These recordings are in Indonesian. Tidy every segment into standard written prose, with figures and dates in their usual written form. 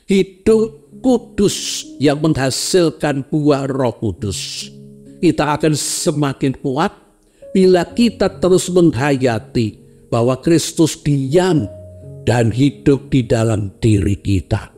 hidup kudus yang menghasilkan buah Roh Kudus. Kita akan semakin kuat bila kita terus menghayati bahwa Kristus diam dan hidup di dalam diri kita.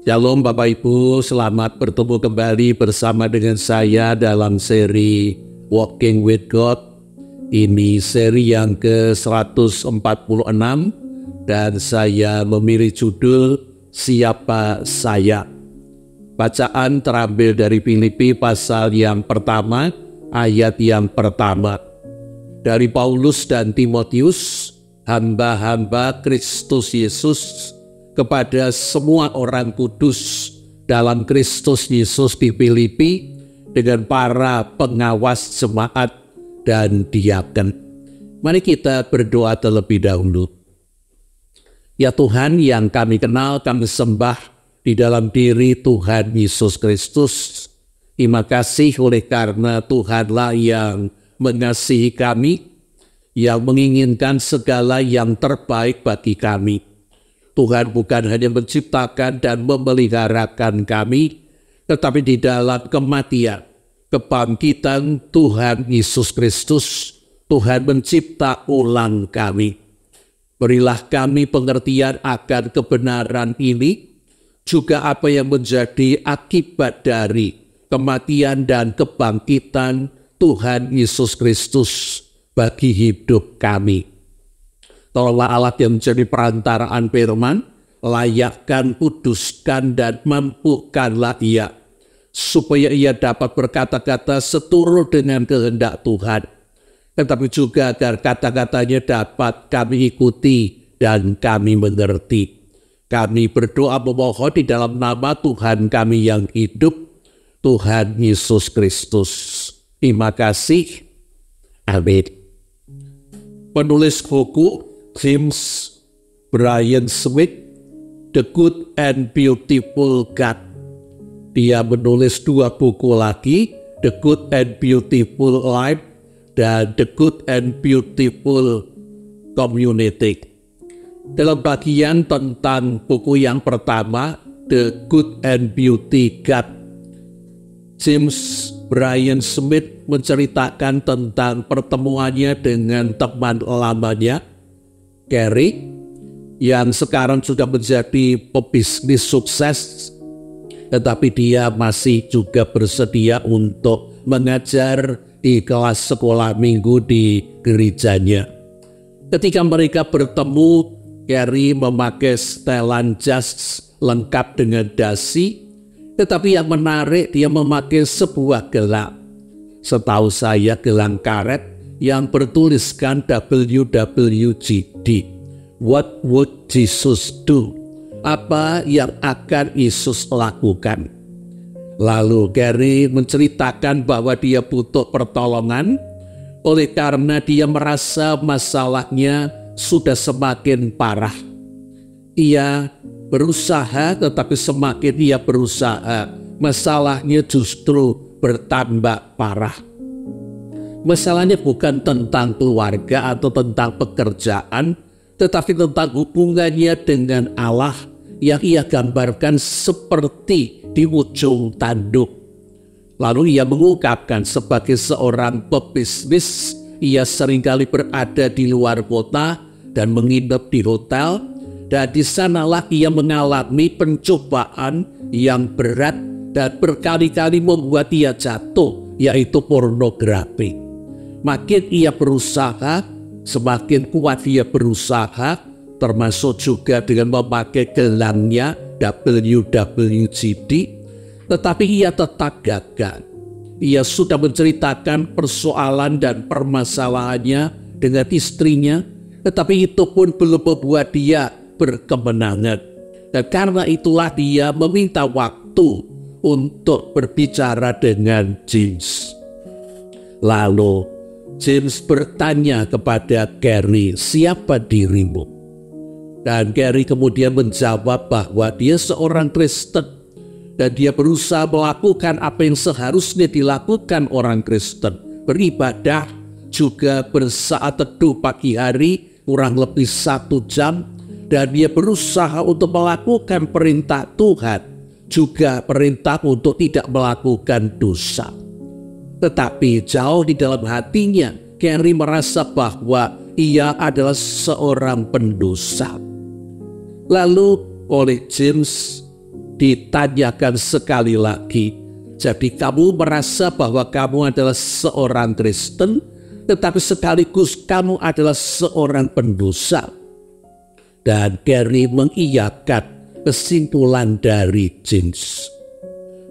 Shalom Bapak Ibu, selamat bertemu kembali bersama dengan saya dalam seri Walking with God. Ini seri yang ke-146 dan saya memilih judul Siapa Saya. Bacaan terambil dari Filipi pasal yang pertama, ayat yang pertama. Dari Paulus dan Timotius, hamba-hamba Kristus Yesus, kepada semua orang kudus dalam Kristus Yesus di Filipi dengan para pengawas jemaat dan diaken. Mari kita berdoa terlebih dahulu. Ya Tuhan yang kami kenal, kami sembah di dalam diri Tuhan Yesus Kristus. Terima kasih oleh karena Tuhanlah yang mengasihi kami, yang menginginkan segala yang terbaik bagi kami. Tuhan bukan hanya menciptakan dan memeliharakan kami, tetapi di dalam kematian, kebangkitan Tuhan Yesus Kristus, Tuhan mencipta ulang kami. Berilah kami pengertian akan kebenaran ini, juga apa yang menjadi akibat dari kematian dan kebangkitan Tuhan Yesus Kristus bagi hidup kami. Tolonglah Allah yang menjadi perantaraan firman, layakkan, kuduskan, dan mampukanlah Ia, supaya Ia dapat berkata-kata seturut dengan kehendak Tuhan, tetapi juga agar kata-katanya dapat kami ikuti dan kami mengerti. Kami berdoa memohon di dalam nama Tuhan kami yang hidup, Tuhan Yesus Kristus. Terima kasih. Amin. Penulis buku James Bryan Smith, The Good and Beautiful God. Dia menulis 2 buku lagi, The Good and Beautiful Life dan The Good and Beautiful Community. Dalam bagian tentang buku yang pertama, The Good and Beauty God, James Bryan Smith menceritakan tentang pertemuannya dengan teman lamanya, Gary, yang sekarang sudah menjadi pebisnis sukses, tetapi dia masih juga bersedia untuk mengajar di kelas sekolah minggu di gerejanya. Ketika mereka bertemu, Gary memakai setelan jas lengkap dengan dasi, tetapi yang menarik dia memakai sebuah gelang. Setahu saya gelang karet yang bertuliskan WWJD. What would Jesus do? Apa yang akan Yesus lakukan? Lalu Gary menceritakan bahwa dia butuh pertolongan oleh karena dia merasa masalahnya sudah semakin parah. Ia berusaha, tetapi semakin ia berusaha, masalahnya justru bertambah parah. Masalahnya bukan tentang keluarga atau tentang pekerjaan, tetapi tentang hubungannya dengan Allah yang ia gambarkan seperti di ujung tanduk. Lalu ia mengungkapkan sebagai seorang pebisnis, ia seringkali berada di luar kota dan menginap di hotel, dan di sanalah ia mengalami pencobaan yang berat dan berkali-kali membuat ia jatuh, yaitu pornografi. Makin ia berusaha, semakin kuat ia berusaha, termasuk juga dengan memakai gelangnya WWJD, tetapi ia tetap gagal. Ia sudah menceritakan persoalan dan permasalahannya dengan istrinya, tetapi itu pun belum membuat dia berkemenangan. Dan karena itulah dia meminta waktu untuk berbicara dengan James. Lalu James bertanya kepada Gary, siapa dirimu? Dan Gary kemudian menjawab bahwa dia seorang Kristen dan dia berusaha melakukan apa yang seharusnya dilakukan orang Kristen. Beribadah, juga bersaat teduh pagi hari kurang lebih 1 jam, dan dia berusaha untuk melakukan perintah Tuhan, juga perintah untuk tidak melakukan dosa. Tetapi jauh di dalam hatinya, Carey merasa bahwa ia adalah seorang pendosa. Lalu oleh James ditanyakan sekali lagi, jadi kamu merasa bahwa kamu adalah seorang Kristen, tetapi sekaligus kamu adalah seorang pendosa. Dan Carey mengiyakan kesimpulan dari James.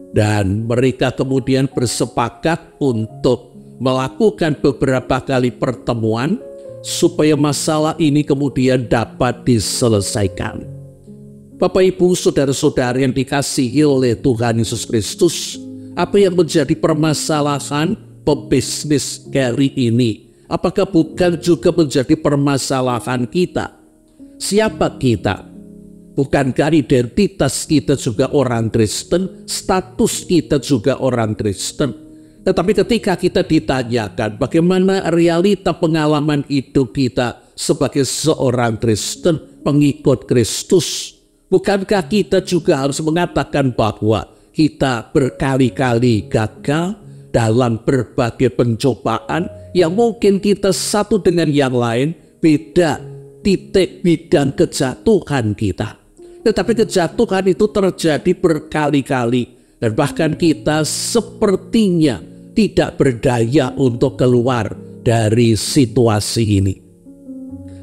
Dan mereka kemudian bersepakat untuk melakukan beberapa kali pertemuan supaya masalah ini kemudian dapat diselesaikan. Bapak, Ibu, saudara-saudara yang dikasihi oleh Tuhan Yesus Kristus, apa yang menjadi permasalahan pebisnis Carey ini? Apakah bukan juga menjadi permasalahan kita? Siapa kita? Bukankah identitas kita juga orang Kristen, status kita juga orang Kristen? Tetapi ketika kita ditanyakan bagaimana realita pengalaman hidup kita sebagai seorang Kristen, pengikut Kristus, bukankah kita juga harus mengatakan bahwa kita berkali-kali gagal dalam berbagai pencobaan yang mungkin kita satu dengan yang lain beda titik bidang kejatuhan kita. Tetapi kejatuhan itu terjadi berkali-kali dan bahkan kita sepertinya tidak berdaya untuk keluar dari situasi ini.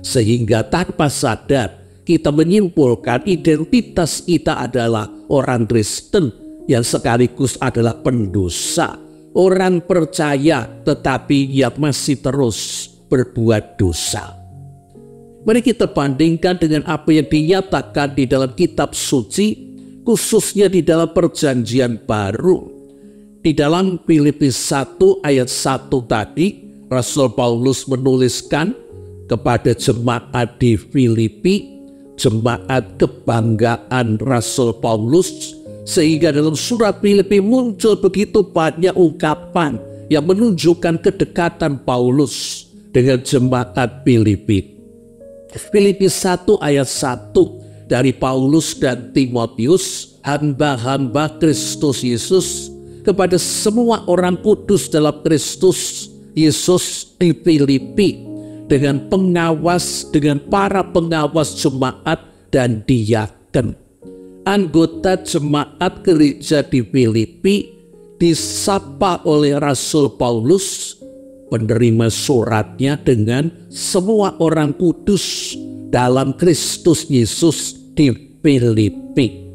Sehingga tanpa sadar kita menyimpulkan identitas kita adalah orang Kristen yang sekaligus adalah pendosa. Orang percaya tetapi yang masih terus berbuat dosa. Mari kita bandingkan dengan apa yang dinyatakan di dalam kitab suci, khususnya di dalam perjanjian baru. Di dalam Filipi 1 ayat 1 tadi, Rasul Paulus menuliskan kepada jemaat di Filipi, jemaat kebanggaan Rasul Paulus, sehingga dalam surat Filipi muncul begitu banyak ungkapan yang menunjukkan kedekatan Paulus dengan jemaat Filipi. Filipi 1 ayat 1 dari Paulus dan Timotius, hamba-hamba Kristus Yesus, kepada semua orang kudus dalam Kristus Yesus di Filipi, dengan para pengawas jemaat dan diaken. Anggota jemaat gereja di Filipi disapa oleh Rasul Paulus, penerima suratnya, dengan semua orang kudus dalam Kristus Yesus di Filipi.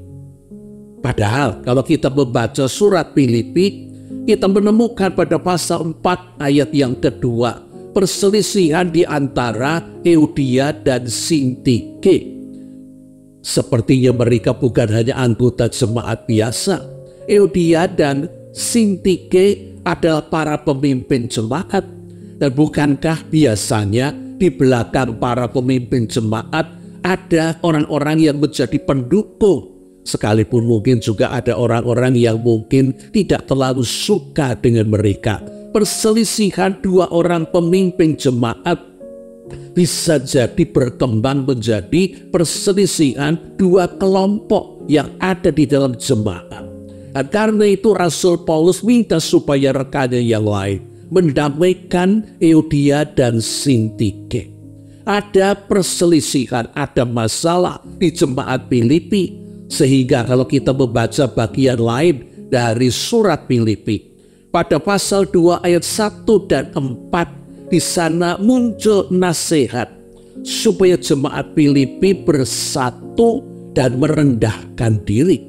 Padahal kalau kita membaca surat Filipi, kita menemukan pada pasal 4 ayat yang kedua perselisihan di antara Euodia dan Sintike. Sepertinya mereka bukan hanya anggota jemaat biasa. Euodia dan Sintike adalah para pemimpin jemaat. Dan bukankah biasanya di belakang para pemimpin jemaat ada orang-orang yang menjadi pendukung? Sekalipun mungkin juga ada orang-orang yang mungkin tidak terlalu suka dengan mereka. Perselisihan dua orang pemimpin jemaat bisa jadi berkembang menjadi perselisihan dua kelompok yang ada di dalam jemaat. Dan karena itu Rasul Paulus minta supaya rekannya yang lain mendamaikan Euodia dan Sintike. Ada perselisihan, ada masalah di jemaat Filipi. Sehingga kalau kita membaca bagian lain dari surat Filipi, pada pasal 2 ayat 1 dan 4, di sana muncul nasihat supaya jemaat Filipi bersatu dan merendahkan diri.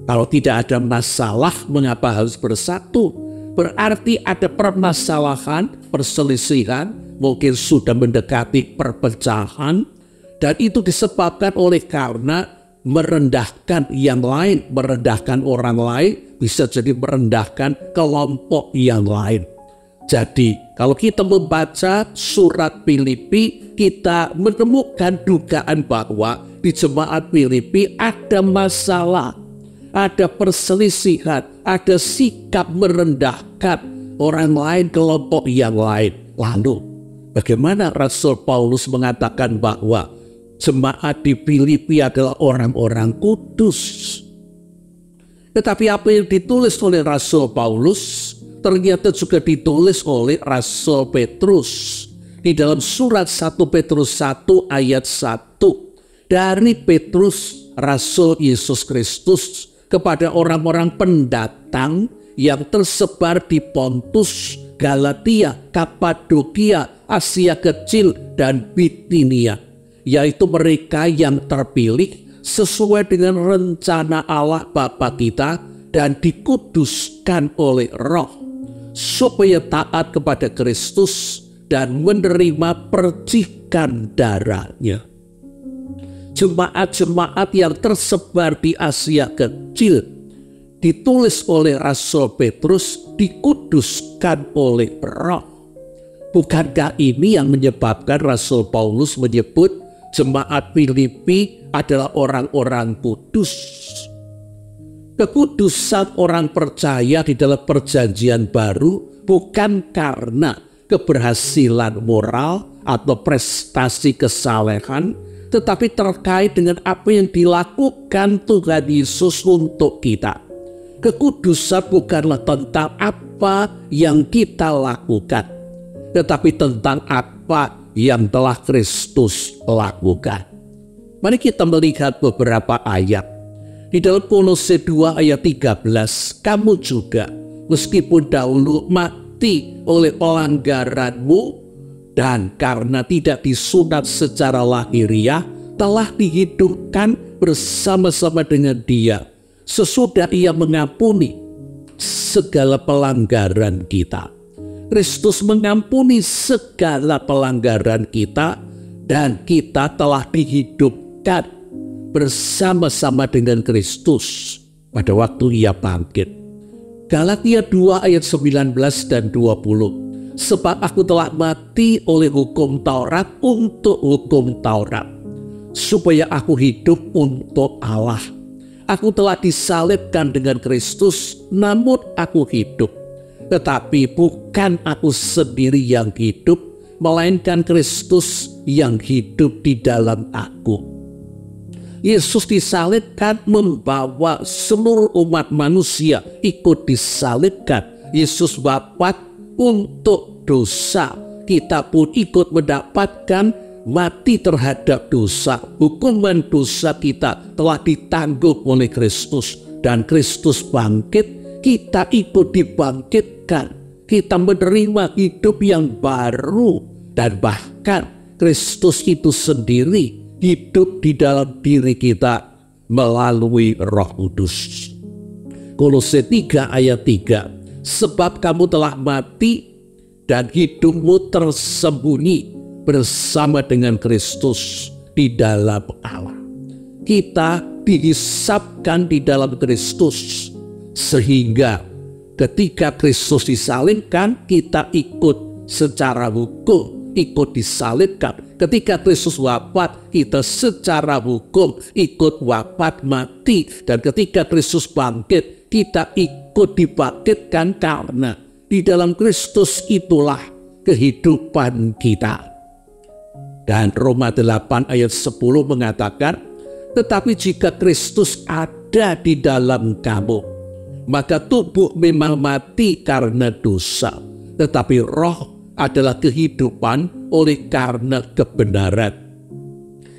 Kalau tidak ada masalah, mengapa harus bersatu? Berarti ada permasalahan, perselisihan, mungkin sudah mendekati perpecahan, dan itu disebabkan oleh karena merendahkan yang lain, merendahkan orang lain, bisa jadi merendahkan kelompok yang lain. Jadi kalau kita membaca surat Filipi, kita menemukan dugaan bahwa di jemaat Filipi ada masalah, ada perselisihan, ada sikap merendahkan orang lain, kelompok yang lain. Lalu, bagaimana Rasul Paulus mengatakan bahwa jemaat di Filipi adalah orang-orang kudus? Tetapi apa yang ditulis oleh Rasul Paulus ternyata juga ditulis oleh Rasul Petrus. Di dalam surat 1 Petrus 1 ayat 1. Dari Petrus, Rasul Yesus Kristus, kepada orang-orang pendatang yang tersebar di Pontus, Galatia, Kapadokia, Asia Kecil, dan Bitinia, yaitu mereka yang terpilih sesuai dengan rencana Allah Bapa kita dan dikuduskan oleh Roh, supaya taat kepada Kristus dan menerima percikan darahnya. Jemaat-jemaat yang tersebar di Asia Kecil ditulis oleh Rasul Petrus dikuduskan oleh Roh. Bukankah ini yang menyebabkan Rasul Paulus menyebut jemaat Filipi adalah orang-orang kudus? Kekudusan orang percaya di dalam perjanjian baru bukan karena keberhasilan moral atau prestasi kesalehan, tetapi terkait dengan apa yang dilakukan Tuhan Yesus untuk kita. Kekudusan bukanlah tentang apa yang kita lakukan, tetapi tentang apa yang telah Kristus lakukan. Mari kita melihat beberapa ayat. Di dalam Kolose 2 ayat 13, kamu juga meskipun dahulu mati oleh pelanggaranmu dan karena tidak disunat secara lahiriah, telah dihidupkan bersama-sama dengan Dia sesudah Ia mengampuni segala pelanggaran kita. Kristus mengampuni segala pelanggaran kita dan kita telah dihidupkan bersama-sama dengan Kristus pada waktu Ia bangkit. Galatia 2 ayat 19 dan 20. Sebab aku telah mati oleh hukum Taurat untuk hukum Taurat, supaya aku hidup untuk Allah. Aku telah disalibkan dengan Kristus, namun aku hidup. Tetapi bukan aku sendiri yang hidup, melainkan Kristus yang hidup di dalam aku. Yesus disalibkan membawa seluruh umat manusia ikut disalibkan. Yesus wafat untuk dosa. Kita pun ikut mendapatkan mati terhadap dosa. Hukuman dosa kita telah ditanggung oleh Kristus. Dan Kristus bangkit, kita ikut dibangkitkan. Kita menerima hidup yang baru. Dan bahkan Kristus itu sendiri hidup di dalam diri kita melalui Roh Kudus. Kolose 3 ayat 3. Sebab kamu telah mati dan hidupmu tersembunyi bersama dengan Kristus di dalam Allah. Kita dihisapkan di dalam Kristus, sehingga ketika Kristus disalibkan, kita ikut secara hukum, ikut disalibkan. Ketika Kristus wafat, kita secara hukum ikut wafat mati. Dan ketika Kristus bangkit, kita ikut dibangkitkan karena di dalam Kristus itulah kehidupan kita. Dan Roma 8 ayat 10 mengatakan, tetapi jika Kristus ada di dalam kamu, maka tubuh memang mati karena dosa, tetapi roh adalah kehidupan oleh karena kebenaran.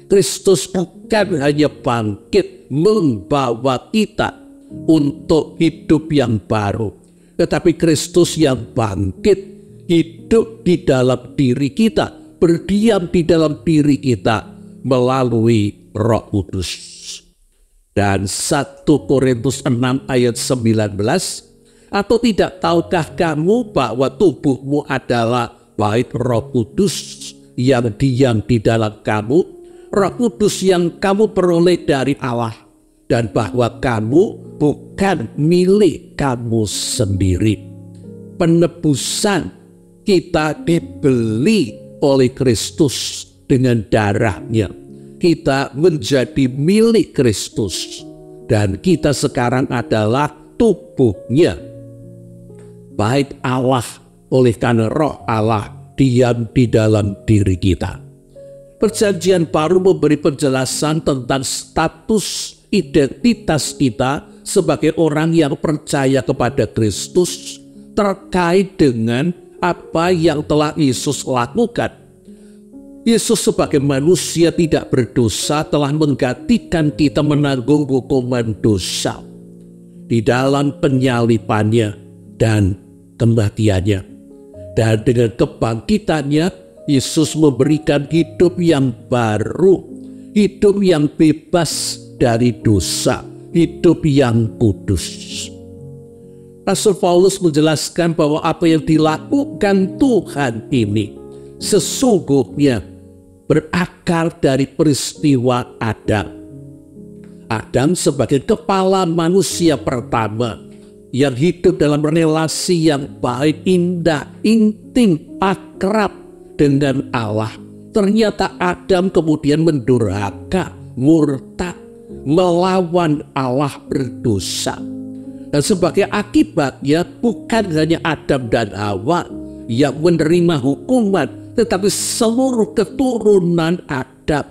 Kristus bukan hanya bangkit membawa kita untuk hidup yang baru, tetapi Kristus yang bangkit hidup di dalam diri kita, berdiam di dalam diri kita melalui Roh Kudus. Dan 1 Korintus 6 ayat 19, atau tidak tahukah kamu bahwa tubuhmu adalah bait Roh Kudus yang diam di dalam kamu, Roh Kudus yang kamu peroleh dari Allah, dan bahwa kamu bukan milik kamu sendiri. Penebusan kita dibeli oleh Kristus dengan darahnya. Kita menjadi milik Kristus. dan kita sekarang adalah tubuhnya. Baik Allah, oleh karena roh Allah diam di dalam diri kita. Perjanjian baru memberi penjelasan tentang status identitas kita sebagai orang yang percaya kepada Kristus terkait dengan apa yang telah Yesus lakukan. Yesus sebagai manusia tidak berdosa telah menggantikan kita menanggung hukuman dosa di dalam penyalibannya dan kematiannya. Dan dengan kebangkitannya, Yesus memberikan hidup yang baru, hidup yang bebas dari dosa, hidup yang kudus. Rasul Paulus menjelaskan bahwa apa yang dilakukan Tuhan ini sesungguhnya berakar dari peristiwa Adam. Adam sebagai kepala manusia pertama yang hidup dalam relasi yang baik, indah, intim, akrab dengan Allah. Ternyata Adam kemudian mendurhaka, murtad, melawan Allah, berdosa. Dan sebagai akibatnya bukan hanya Adam dan Hawa yang menerima hukuman, tetapi seluruh keturunan Adam.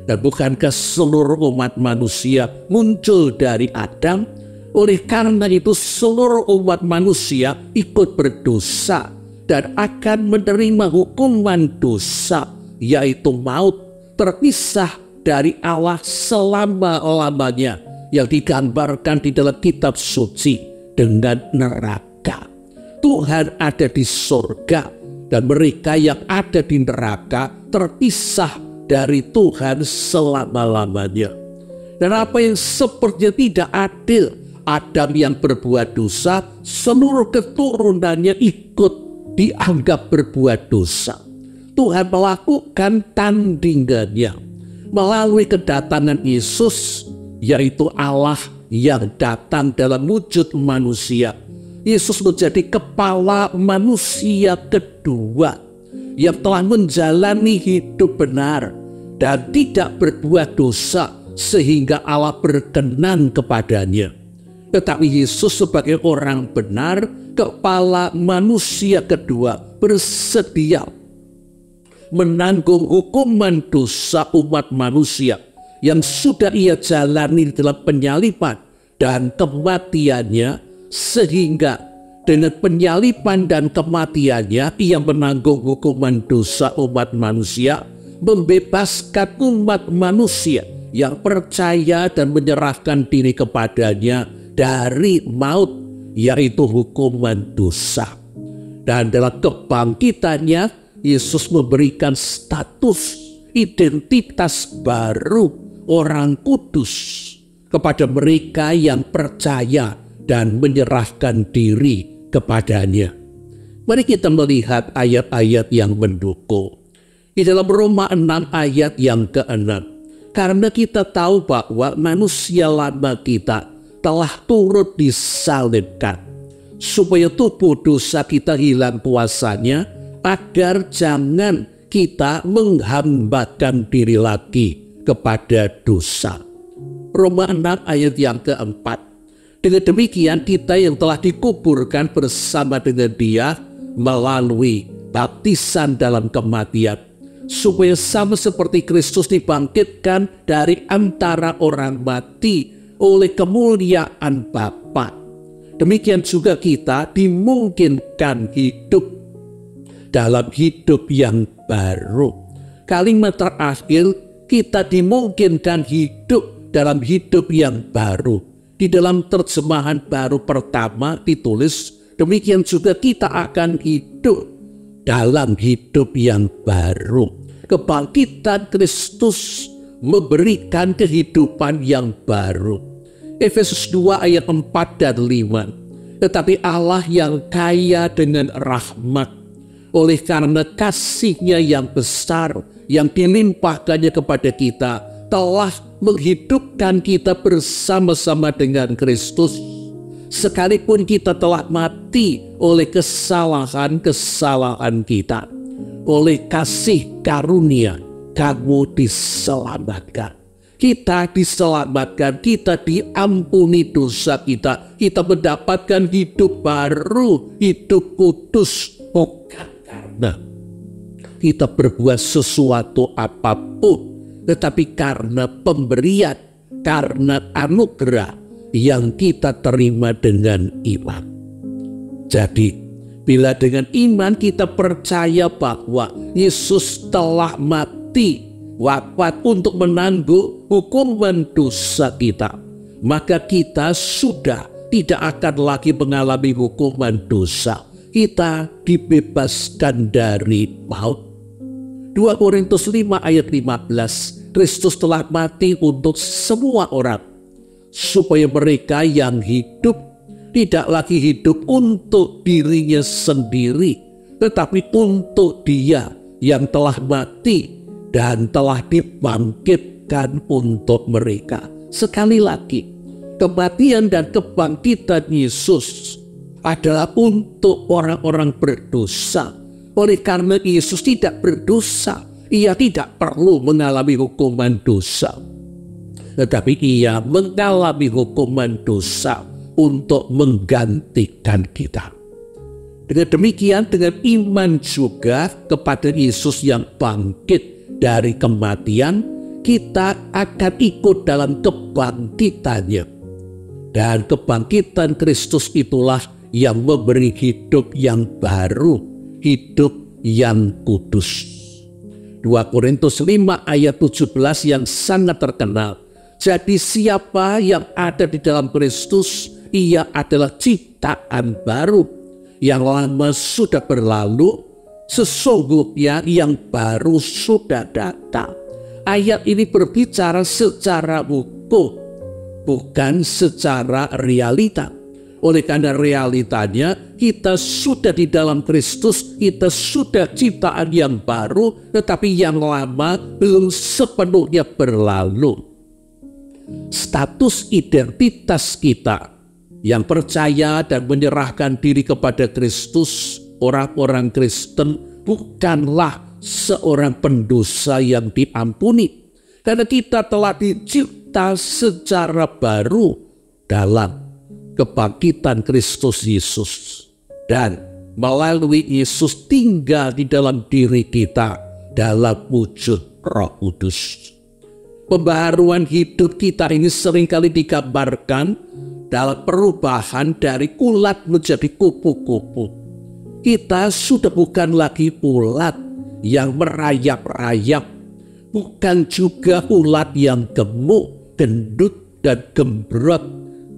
Dan bukankah seluruh umat manusia muncul dari Adam? Oleh karena itu seluruh umat manusia ikut berdosa dan akan menerima hukuman dosa, yaitu maut, terpisah dari Allah selama-lamanya, yang digambarkan di dalam kitab suci dengan neraka. Tuhan ada di surga dan mereka yang ada di neraka terpisah dari Tuhan selama-lamanya. Dan apa yang sepertinya tidak adil, Adam yang berbuat dosa, seluruh keturunannya ikut dianggap berbuat dosa. Tuhan melakukan tandingannya melalui kedatangan Yesus, yaitu Allah yang datang dalam wujud manusia. Yesus menjadi kepala manusia kedua yang telah menjalani hidup benar dan tidak berbuat dosa sehingga Allah berkenan kepadanya. Tetapi Yesus sebagai orang benar, kepala manusia kedua, bersedia menanggung hukuman dosa umat manusia yang sudah ia jalani dalam penyaliban dan kematiannya, sehingga dengan penyaliban dan kematiannya ia menanggung hukuman dosa umat manusia, membebaskan umat manusia yang percaya dan menyerahkan diri kepadanya dari maut, yaitu hukuman dosa. Dan dalam kebangkitannya, Yesus memberikan status identitas baru orang kudus kepada mereka yang percaya dan menyerahkan diri kepadanya. Mari kita melihat ayat-ayat yang mendukung. Di dalam Roma 6 ayat yang ke-6. Karena kita tahu bahwa manusia lama kita telah turut disalibkan, supaya tubuh dosa kita hilang kuasanya, agar jangan kita menghambakan diri lagi kepada dosa. Roma 6 ayat yang ke-4. Dengan demikian kita yang telah dikuburkan bersama dengan Dia melalui baptisan dalam kematian, supaya sama seperti Kristus dibangkitkan dari antara orang mati oleh kemuliaan Bapa, demikian juga kita dimungkinkan hidup dalam hidup yang baru. Kalimat terakhir, kita dimungkinkan hidup dalam hidup yang baru. Di dalam terjemahan baru pertama ditulis, demikian juga kita akan hidup dalam hidup yang baru. Kebangkitan Kristus memberikan kehidupan yang baru. Efesus 2 ayat 4 dan 5. Tetapi Allah yang kaya dengan rahmat, oleh karena kasih-Nya yang besar yang dilimpahkannya kepada kita, telah menghidupkan kita bersama-sama dengan Kristus, sekalipun kita telah mati oleh kesalahan-kesalahan kita. Oleh kasih karunia kamu diselamatkan. Kita diselamatkan, kita diampuni dosa kita mendapatkan hidup baru, hidup kudus, bukan karena kita berbuat sesuatu apapun, tetapi karena pemberian, karena anugerah yang kita terima dengan iman. Jadi, bila dengan iman kita percaya bahwa Yesus telah mati, wafat untuk menanggung hukuman dosa kita, maka kita sudah tidak akan lagi mengalami hukuman dosa. Kita dibebaskan dari maut. 2 Korintus 5 ayat 15, Kristus telah mati untuk semua orang, supaya mereka yang hidup tidak lagi hidup untuk dirinya sendiri, tetapi untuk Dia yang telah mati dan telah dibangkitkan untuk mereka. Sekali lagi, kematian dan kebangkitan Yesus adalah untuk orang-orang berdosa. Oleh karena Yesus tidak berdosa, Ia tidak perlu mengalami hukuman dosa. Tetapi Ia mengalami hukuman dosa untuk menggantikan kita. Dengan demikian, dengan iman juga kepada Yesus yang bangkit dari kematian, kita akan ikut dalam kebangkitannya. Dan kebangkitan Kristus itulah yang memberi hidup yang baru, hidup yang kudus. 2 Korintus 5 ayat 17 yang sangat terkenal. Jadi siapa yang ada di dalam Kristus, ia adalah ciptaan baru. Yang lama sudah berlalu, sesungguhnya yang baru sudah datang. Ayat ini berbicara secara hukum, bukan secara realita. Oleh karena realitanya, kita sudah di dalam Kristus, kita sudah ciptaan yang baru, tetapi yang lama belum sepenuhnya berlalu. Status identitas kita yang percaya dan menyerahkan diri kepada Kristus, orang-orang Kristen, bukanlah seorang pendosa yang diampuni, karena kita telah dicipta secara baru dalam kebangkitan Kristus Yesus, dan melalui Yesus tinggal di dalam diri kita dalam wujud Roh Kudus. Pembaharuan hidup kita ini seringkali digambarkan dalam perubahan dari ulat menjadi kupu-kupu. Kita sudah bukan lagi ulat yang merayap-rayap, bukan juga ulat yang gemuk, gendut, dan gembrot,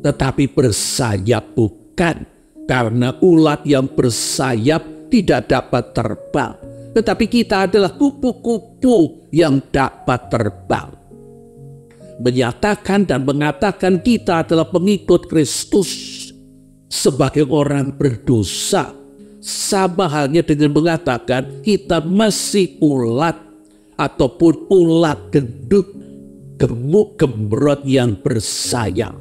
tetapi bersayap. Bukan, karena ulat yang bersayap tidak dapat terbang, tetapi kita adalah kupu-kupu yang dapat terbang. Menyatakan dan mengatakan kita adalah pengikut Kristus sebagai orang berdosa, sama halnya dengan mengatakan kita masih ulat ataupun ulat gendut, gemuk, gembrot yang bersayap.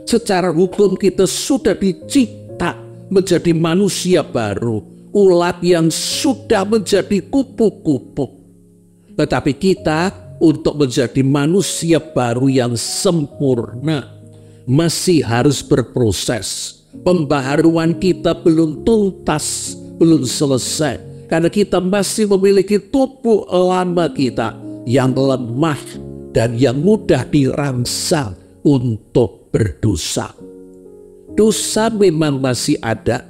Secara hukum kita sudah dicipta menjadi manusia baru, ulat yang sudah menjadi kupu-kupu. Tetapi kita untuk menjadi manusia baru yang sempurna masih harus berproses. Pembaharuan kita belum tuntas, belum selesai, karena kita masih memiliki tubuh lama kita yang lemah dan yang mudah dirangsang untuk berdosa. Dosa memang masih ada,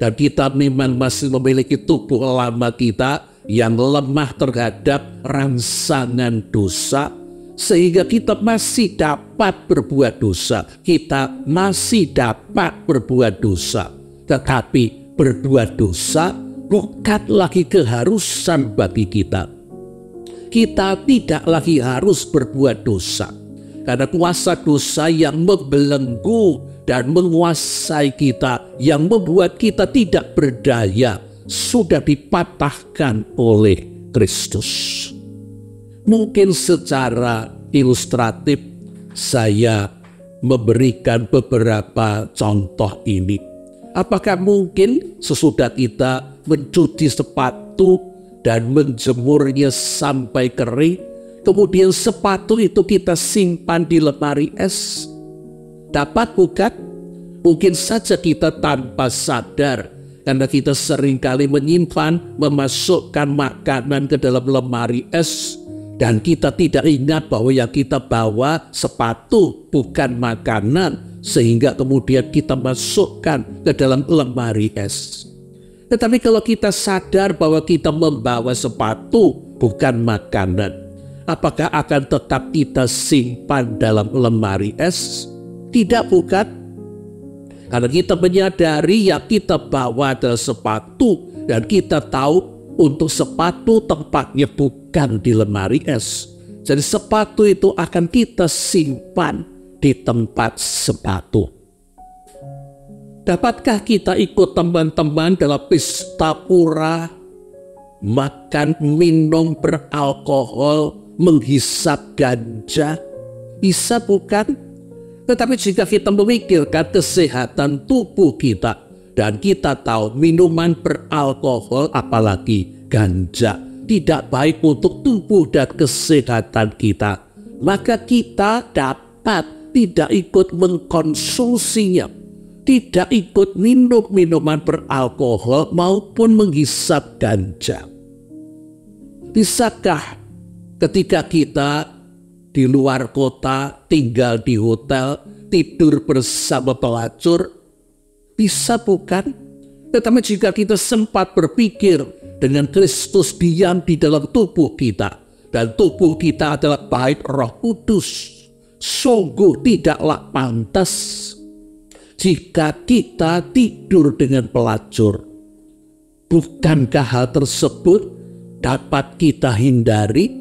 dan kita memang masih memiliki tubuh lama kita yang lemah terhadap rangsangan dosa, sehingga kita masih dapat berbuat dosa. Kita masih dapat berbuat dosa, tetapi berbuat dosa bukan lagi keharusan bagi kita. Kita tidak lagi harus berbuat dosa, karena kuasa dosa yang membelenggu dan menguasai kita, yang membuat kita tidak berdaya, sudah dipatahkan oleh Kristus. Mungkin secara ilustratif saya memberikan beberapa contoh ini. Apakah mungkin sesudah kita mencuci sepatu dan menjemurnya sampai kering, kemudian sepatu itu kita simpan di lemari es? Dapat bukan? Mungkin saja kita tanpa sadar, karena kita seringkali menyimpan, memasukkan makanan ke dalam lemari es, dan kita tidak ingat bahwa yang kita bawa sepatu bukan makanan, sehingga kemudian kita masukkan ke dalam lemari es. Tetapi kalau kita sadar bahwa kita membawa sepatu bukan makanan, apakah akan tetap kita simpan dalam lemari es? Tidak, bukan? Karena kita menyadari yang kita bawa adalah sepatu, dan kita tahu untuk sepatu tempatnya bukan di lemari es. Jadi sepatu itu akan kita simpan di tempat sepatu. Dapatkah kita ikut teman-teman dalam pesta pura, makan minum beralkohol, menghisap ganja? Bisa bukan? Tetapi jika kita memikirkan kesehatan tubuh kita, dan kita tahu minuman beralkohol apalagi ganja tidak baik untuk tubuh dan kesehatan kita, maka kita dapat tidak ikut mengkonsumsinya, tidak ikut minum minuman beralkohol maupun menghisap ganja. Bisakah ketika kita di luar kota, tinggal di hotel, tidur bersama pelacur? Bisa bukan? Tetapi jika kita sempat berpikir dengan Kristus diam di dalam tubuh kita, dan tubuh kita adalah bait Roh Kudus, sungguh tidaklah pantas jika kita tidur dengan pelacur. Bukankah hal tersebut dapat kita hindari,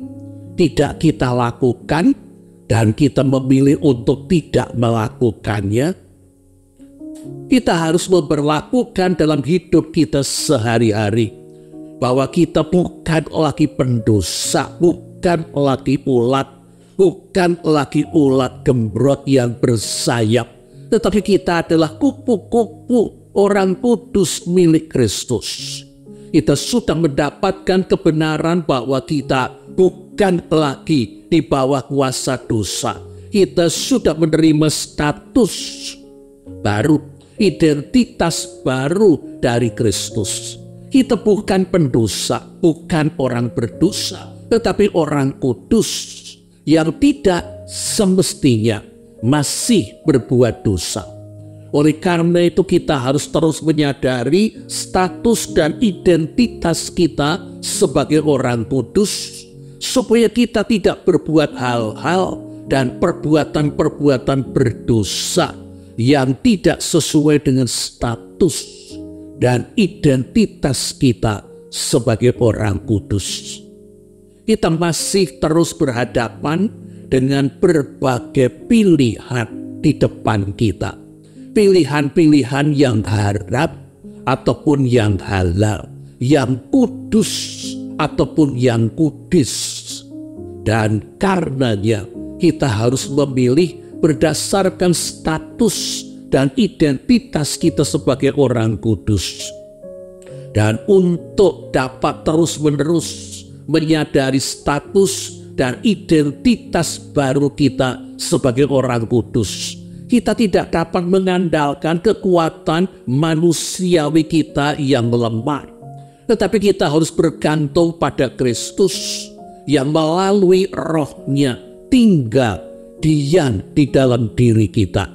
tidak kita lakukan, dan kita memilih untuk tidak melakukannya? Kita harus memperlakukan dalam hidup kita sehari-hari bahwa kita bukan lagi pendosa, bukan lagi ulat, bukan lagi ulat gembrot yang bersayap, tetapi kita adalah kupu-kupu orang kudus milik Kristus. Kita sudah mendapatkan kebenaran bahwa kita bukan lagi di bawah kuasa dosa. Kita sudah menerima status baru, identitas baru dari Kristus. Kita bukan pendosa, bukan orang berdosa, tetapi orang kudus yang tidak semestinya masih berbuat dosa. Oleh karena itu kita harus terus menyadari status dan identitas kita sebagai orang kudus, supaya kita tidak berbuat hal-hal dan perbuatan-perbuatan berdosa yang tidak sesuai dengan status dan identitas kita sebagai orang kudus. Kita masih terus berhadapan dengan berbagai pilihan di depan kita. Pilihan-pilihan yang haram ataupun yang halal, yang kudus ataupun yang kudus. Dan karenanya kita harus memilih berdasarkan status dan identitas kita sebagai orang kudus. Dan untuk dapat terus-menerus menyadari status dan identitas baru kita sebagai orang kudus, kita tidak dapat mengandalkan kekuatan manusiawi kita yang lemah, tetapi kita harus bergantung pada Kristus yang melalui Roh-Nya tinggal diam di dalam diri kita.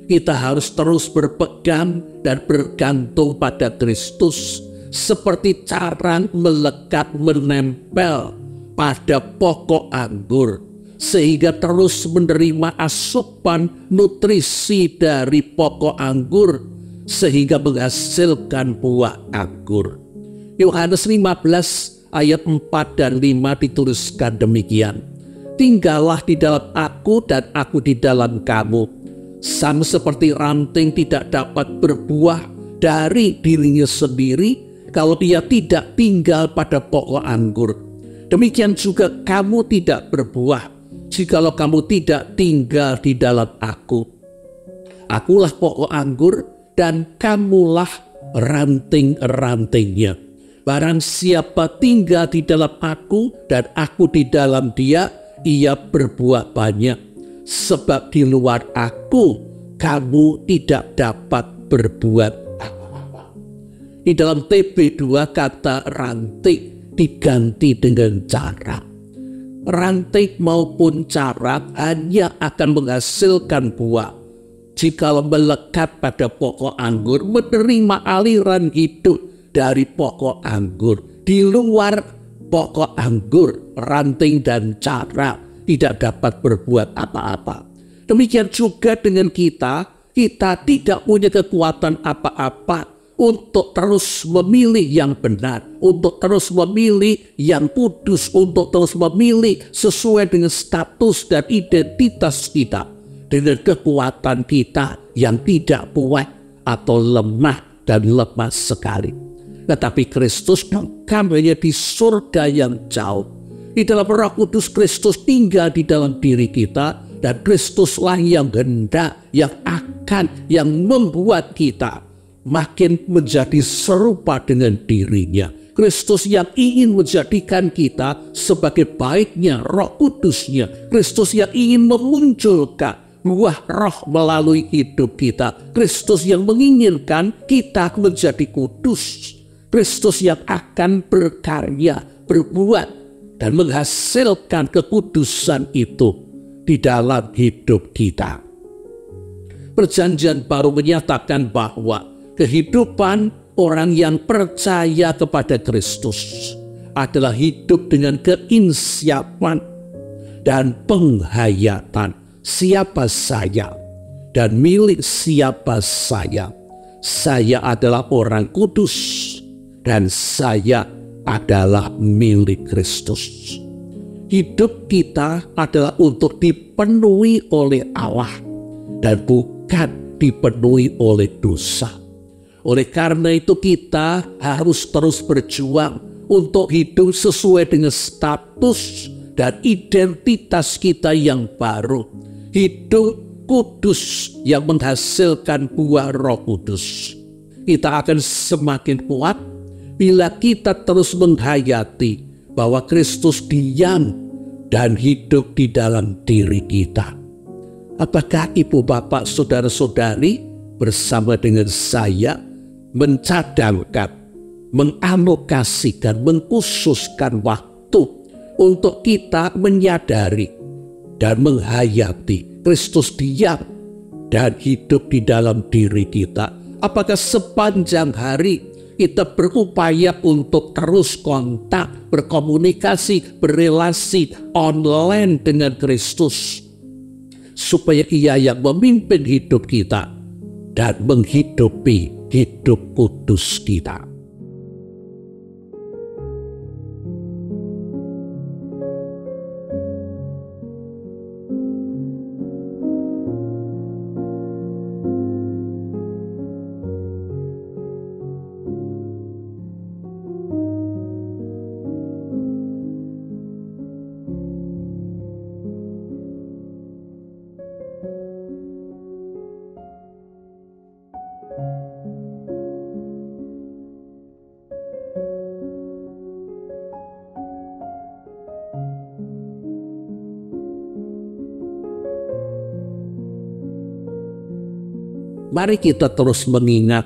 Kita harus terus berpegang dan bergantung pada Kristus seperti cara melekat menempel pada pokok anggur, sehingga terus menerima asupan nutrisi dari pokok anggur sehingga menghasilkan buah anggur. Yohanes 15 ayat 4 dan 5 dituliskan demikian. Tinggallah di dalam aku dan aku di dalam kamu. Sama seperti ranting tidak dapat berbuah dari dirinya sendiri kalau dia tidak tinggal pada pokok anggur. Demikian juga kamu tidak berbuah jikalau kamu tidak tinggal di dalam aku. Akulah pokok anggur dan kamulah ranting-rantingnya. Barang siapa tinggal di dalam aku dan aku di dalam dia, ia berbuah banyak. Sebab di luar aku, kamu tidak dapat berbuat apa-apa. Di dalam TB2 kata rantik diganti dengan cara. Rantik maupun cara hanya akan menghasilkan buah jika melekat pada pokok anggur, menerima aliran hidup dari pokok anggur. Di luar pokok anggur, ranting dan cara tidak dapat berbuat apa-apa. Demikian juga dengan kita tidak punya kekuatan apa-apa untuk terus memilih yang benar, untuk terus memilih yang kudus, untuk terus memilih sesuai dengan status dan identitas kita, dengan kekuatan kita yang tidak kuat atau lemah dan lemah sekali. Tetapi Kristus kampanye di surga yang jauh. Di dalam Roh Kudus Kristus tinggal di dalam diri kita, dan Kristuslah yang hendak, yang membuat kita makin menjadi serupa dengan dirinya. Kristus yang ingin menjadikan kita sebagai baiknya Roh Kudusnya. Kristus yang ingin memunculkan buah roh melalui hidup kita. Kristus yang menginginkan kita menjadi kudus. Kristus yang akan berkarya, berbuat, dan menghasilkan kekudusan itu di dalam hidup kita. Perjanjian Baru menyatakan bahwa kehidupan orang yang percaya kepada Kristus adalah hidup dengan keinsiapan dan penghayatan. Siapa saya dan milik siapa saya? Saya adalah orang kudus dan saya adalah milik Kristus. Hidup kita adalah untuk dipenuhi oleh Allah dan bukan dipenuhi oleh dosa. Oleh karena itu kita harus terus berjuang untuk hidup sesuai dengan status dan identitas kita yang baru. Hidup kudus yang menghasilkan buah Roh Kudus. Kita akan semakin kuat bila kita terus menghayati bahwa Kristus diam dan hidup di dalam diri kita. Apakah ibu bapak saudara-saudari bersama dengan saya mencadangkan, mengalokasikan, mengkhususkan waktu untuk kita menyadari dan menghayati Kristus diam dan hidup di dalam diri kita? Apakah sepanjang hari kita berupaya untuk terus kontak, berkomunikasi, berelasi online dengan Kristus, supaya Ia yang memimpin hidup kita dan menghidupi hidup kudus kita? Mari kita terus mengingat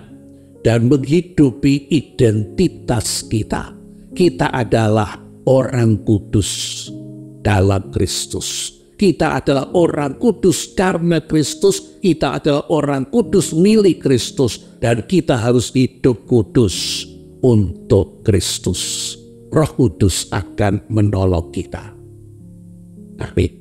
dan menghidupi identitas kita. Kita adalah orang kudus dalam Kristus. Kita adalah orang kudus karena Kristus. Kita adalah orang kudus milik Kristus. Dan kita harus hidup kudus untuk Kristus. Roh Kudus akan menolong kita. Amin.